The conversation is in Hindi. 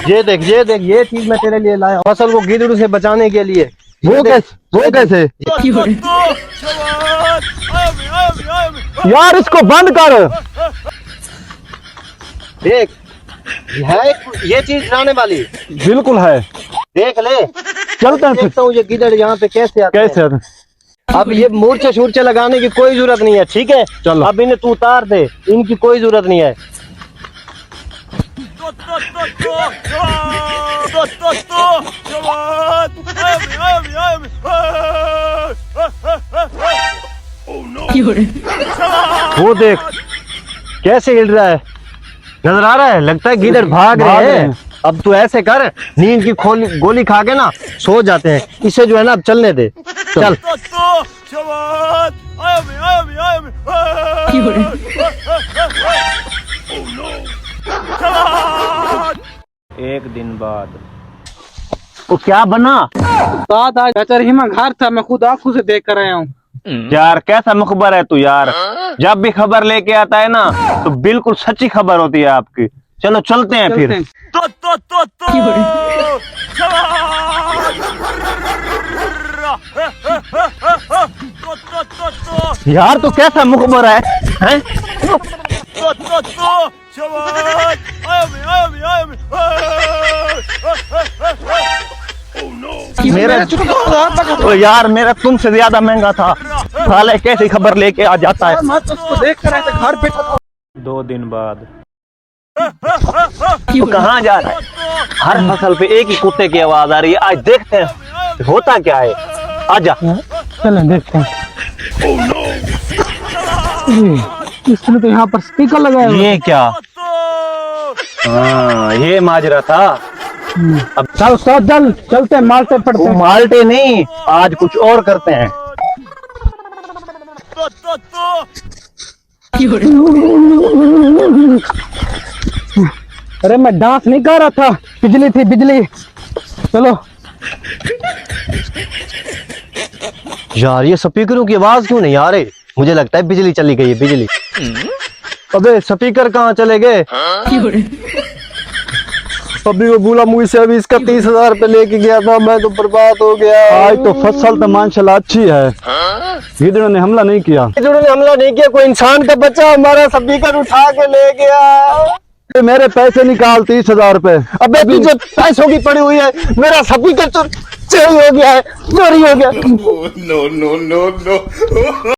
ये देख ये चीज मैं तेरे लिए लाया फसल को गिद्धड़ से बचाने के लिए। वो कैसे यार इसको बंद कर। देख है ये चीज लाने वाली बिल्कुल है, देख ले। चलते हैं देखता हूँ ये गिद्धड़ यहाँ पे कैसे आते हैं। अब ये मूर्छे शूर्छे लगाने की कोई जरूरत नहीं है, ठीक है। चलो अब इन्हें तू उतार दे, इनकी कोई जरूरत नहीं है। वो देख कैसे हिल रहा है, नजर आ रहा है। लगता है गिद्धड़ भाग रहे हैं। अब तू ऐसे कर, नींद की गोली खा के ना सो जाते हैं। इसे जो है ना अब चलने दे। चल एक दिन बाद वो क्या बना? आज चाचा रहीमा घर था, मैं खुद आंखों से देख कर आया हूँ। यार कैसा मुखबर है तू यार, जब भी खबर लेके आता है ना तो बिल्कुल सच्ची खबर होती है आपकी। चलो चलते हैं फिर। यार तो कैसा मुखबर है, हैं? तो यार मेरा तुमसे ज्यादा महंगा था, साले कैसी खबर लेके आ जाता है। मैं तो उसको देख कर आया था, घर पे था। 2 दिन बाद तो कहाँ जा रहा है? हर फसल पे एक ही कुत्ते की आवाज आ रही है। आज देखते हैं होता क्या है। आजा चलें देखते हैं। इसने तो यहाँ पर स्पीकर लगाया हुआ है। ये क्या? हाँ ये माजरा था। अब चल चलते हैं, माल्टे पड़ते वो हैं। माल्टे नहीं, आज कुछ और करते हैं। अरे मैं डांस नहीं कर रहा था, बिजली थी बिजली। चलो यार ये स्पीकरों की आवाज क्यों नहीं आ रही? मुझे लगता है बिजली चली गई है, बिजली। अबे स्पीकर कहाँ चले गए? अभी वो बोला मुझसे अभी इसका 30,000 रुपये लेके गया था, मैं तो बर्बाद हो गया। आज तो फसल तो माशाल्लाह अच्छी है, गिद्धड़ों ने हमला नहीं किया। गिद्धड़ों ने हमला नहीं किया, कोई इंसान का बच्चा हमारा स्पीकर उठा के ले गया। मेरे पैसे निकाल 30,000 रुपये। अबे तुझे पैसों की पड़ी हुई है, मेरा स्पीकर तो चोरी हो गया है, चोरी हो गया। No.